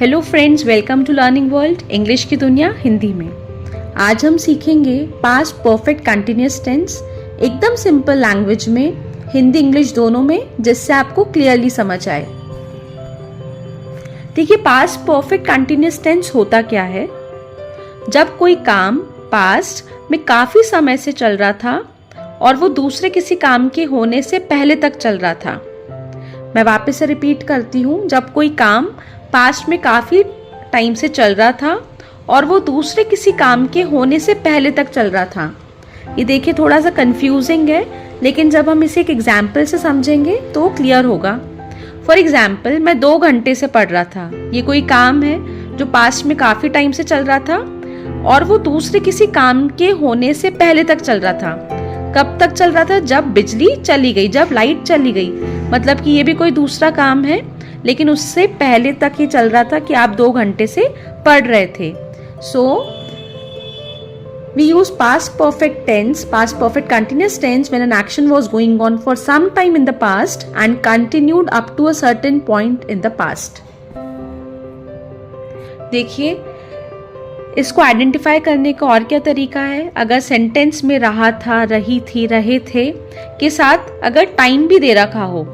Hello friends, welcome to learning world English की दुनिया हिंदी में। आज हम सीखेंगे पास्ट परफेक्ट कंटिन्यूअस टेंस एकदम सिंपल लैंग्वेज में, हिंदी इंग्लिश दोनों में, जिससे आपको क्लियरली समझ आए। देखिए, पास्ट परफेक्ट कंटिन्यूअस टेंस होता क्या है। जब कोई काम पास्ट में काफ़ी समय से चल रहा था और वो दूसरे किसी काम के होने से पहले तक चल रहा था। मैं वापस से रिपीट करती हूँ, जब कोई काम पास्ट में काफ़ी टाइम से चल रहा था और वो दूसरे किसी काम के होने से पहले तक चल रहा था। ये देखिए, थोड़ा सा कंफ्यूजिंग है, लेकिन जब हम इसे एक एग्जाम्पल से समझेंगे तो क्लियर होगा। फॉर एग्जाम्पल, मैं 2 घंटे से पढ़ रहा था। ये कोई काम है जो पास्ट में काफ़ी टाइम से चल रहा था और वो दूसरे किसी काम के होने से पहले तक चल रहा था। कब तक चल रहा था? जब बिजली चली गई, जब लाइट चली गई। मतलब कि ये भी कोई दूसरा काम है, लेकिन उससे पहले तक ये चल रहा था कि आप 2 घंटे से पढ़ रहे थे। So we use past perfect tense, past perfect continuous tense when an action was going on for some time in the past and continued up to a certain point in the past. देखिए, इसको identify करने का और क्या तरीका है। अगर sentence में रहा था, रही थी, रहे थे के साथ अगर टाइम भी दे रखा हो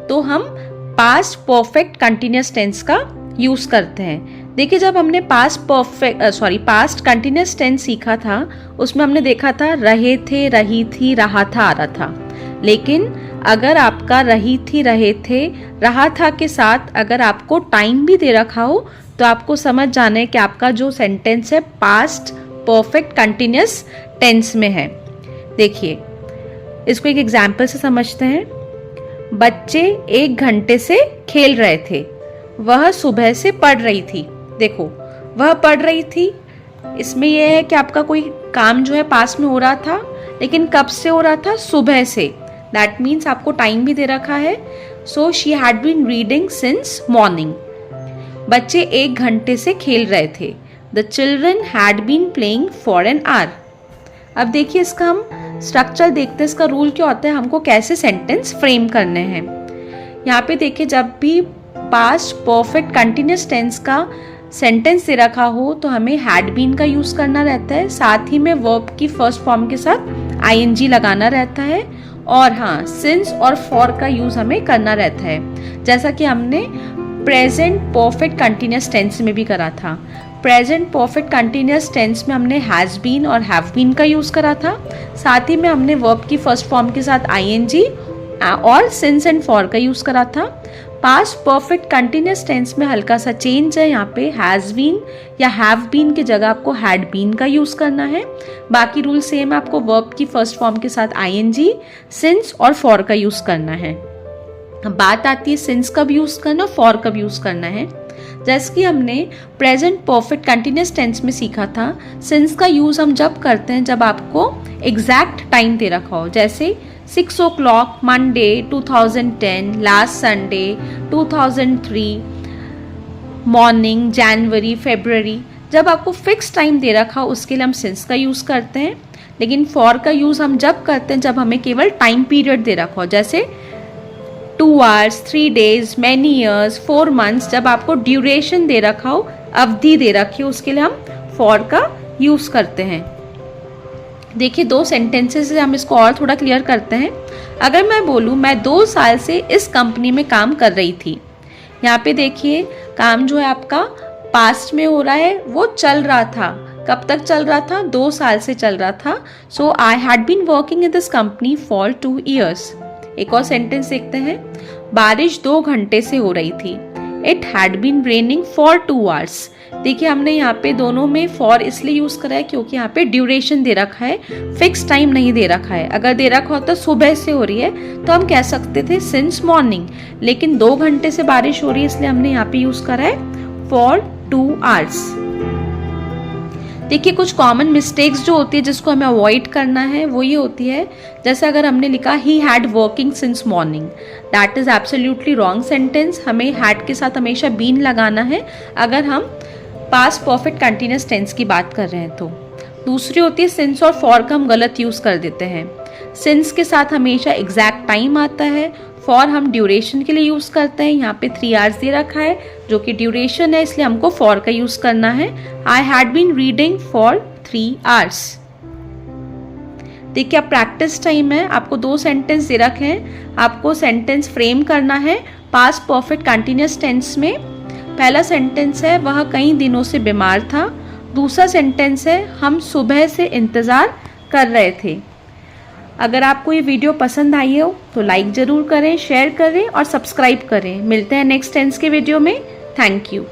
तो हम पास्ट परफेक्ट कंटिन्यूअस टेंस का यूज करते हैं। देखिए, जब हमने पास्ट कंटिन्यूअस टेंस सीखा था, उसमें हमने देखा था रहे थे, रही थी, रहा था, आ रहा था। लेकिन अगर आपका रही थी, रहे थे, रहा था के साथ अगर आपको टाइम भी दे रखा हो तो आपको समझ जाना है कि आपका जो सेंटेंस है पास्ट परफेक्ट कंटिन्यूअस टेंस में है। देखिए, इसको एक एग्जाम्पल से समझते हैं। बच्चे 1 घंटे से खेल रहे थे, वह सुबह से पढ़ रही थी। देखो, वह पढ़ रही थी, इसमें यह है कि आपका कोई काम जो है पास में हो रहा था, लेकिन कब से हो रहा था? सुबह से। दैट मीन्स आपको टाइम भी दे रखा है। So she had been reading since morning. बच्चे 1 घंटे से खेल रहे थे। The children had been playing for an hour. अब देखिए, इसका हम स्ट्रक्चर देखते हैं। इसका रूल क्या होता है, हमको कैसे सेंटेंस फ्रेम करने हैं। यहाँ पे देखिए, जब भी पास्ट परफेक्ट कंटिन्यूअस टेंस का सेंटेंस दे रखा हो तो हमें हैड बीन का यूज करना रहता है। साथ ही में वर्ब की फर्स्ट फॉर्म के साथ आईएनजी लगाना रहता है। और हाँ, सिंस और फॉर का यूज हमें करना रहता है, जैसा कि हमने प्रेजेंट परफेक्ट कंटिन्यूअस टेंस में भी करा था। प्रेजेंट परफेक्ट कंटिन्यूअस टेंस में हमने हैज बीन और हैव बीन का यूज करा था। साथ ही में हमने वर्ब की फर्स्ट फॉर्म के साथ आईएनजी और सिंस एंड फॉर का यूज करा था। पास्ट परफेक्ट कंटिन्यूअस टेंस में हल्का सा चेंज है। यहाँ पे हैज बीन या हैव बीन की जगह आपको हैड बीन का यूज करना है। बाकी रूल सेम है, आपको वर्ब की फर्स्ट फॉर्म के साथ आईएनजी, सिंस और फॉर का यूज करना है। बात आती है सिंस कब यूज करना, फॉर कब यूज करना है। जैसे कि हमने प्रेजेंट परफेक्ट कंटिन्यूअस टेंस में सीखा था, सिंस का यूज हम जब करते हैं जब आपको एग्जैक्ट टाइम दे रखा हो। जैसे 6 o'clock Monday 2010, last Sunday 2003, morning जनवरी, फरवरी। जब आपको फिक्स टाइम दे रखा हो उसके लिए हम सिंस का यूज करते हैं। लेकिन फॉर का यूज हम जब करते हैं जब हमें केवल टाइम पीरियड दे रखा हो, जैसे 2 hours, 3 days, many years, 4 months। जब आपको ड्यूरेशन दे रखा हो, अवधि दे रखी हो, उसके लिए हम फॉर का यूज करते हैं। देखिए, 2 सेंटेंसेस से हम इसको और थोड़ा क्लियर करते हैं। अगर मैं बोलूँ मैं 2 साल से इस कंपनी में काम कर रही थी, यहाँ पे देखिए काम जो है आपका पास्ट में हो रहा है, वो चल रहा था। कब तक चल रहा था? 2 साल से चल रहा था। So I had been working in this company for 2 years। एक और सेंटेंस देखते हैं। बारिश 2 घंटे से हो रही थी। It had been raining for 2 hours। देखिए, हमने यहाँ पे दोनों में फॉर इसलिए यूज करा है क्योंकि यहाँ पे ड्यूरेशन दे रखा है, फिक्स टाइम नहीं दे रखा है। अगर दे रखा होता सुबह से हो रही है तो हम कह सकते थे सिंस मॉर्निंग, लेकिन 2 घंटे से बारिश हो रही है इसलिए हमने यहाँ पे यूज करा है फॉर 2 hours। देखिए, कुछ कॉमन मिस्टेक्स जो होती है जिसको हमें अवॉइड करना है वो ये होती है, जैसे अगर हमने लिखा he had working since morning, that is absolutely wrong sentence. हमें हैड के साथ हमेशा बीन लगाना है अगर हम पास्ट परफेक्ट कंटिन्यूअस टेंस की बात कर रहे हैं तो। दूसरी होती है सिंस और फॉर का हम गलत यूज कर देते हैं। सिंस के साथ हमेशा एग्जैक्ट टाइम आता है, फॉर हम ड्यूरेशन के लिए यूज़ करते हैं, यहाँ पे 3 आवर्स दे रखा है जो कि ड्यूरेशन है, इसलिए हमको फॉर का यूज़ करना है। I had been reading for 3 hours. देखिए अब प्रैक्टिस टाइम है, आपको 2 सेंटेंस दे रखे हैं, आपको सेंटेंस फ्रेम करना है पास्ट परफेक्ट कंटिन्यूअस टेंस में। पहला सेंटेंस है वह कई दिनों से बीमार था, दूसरा सेंटेंस है हम सुबह से इंतज़ार कर रहे थे। अगर आपको ये वीडियो पसंद आई हो तो लाइक ज़रूर करें, शेयर करें और सब्सक्राइब करें। मिलते हैं नेक्स्ट टेंस के वीडियो में। Thank you.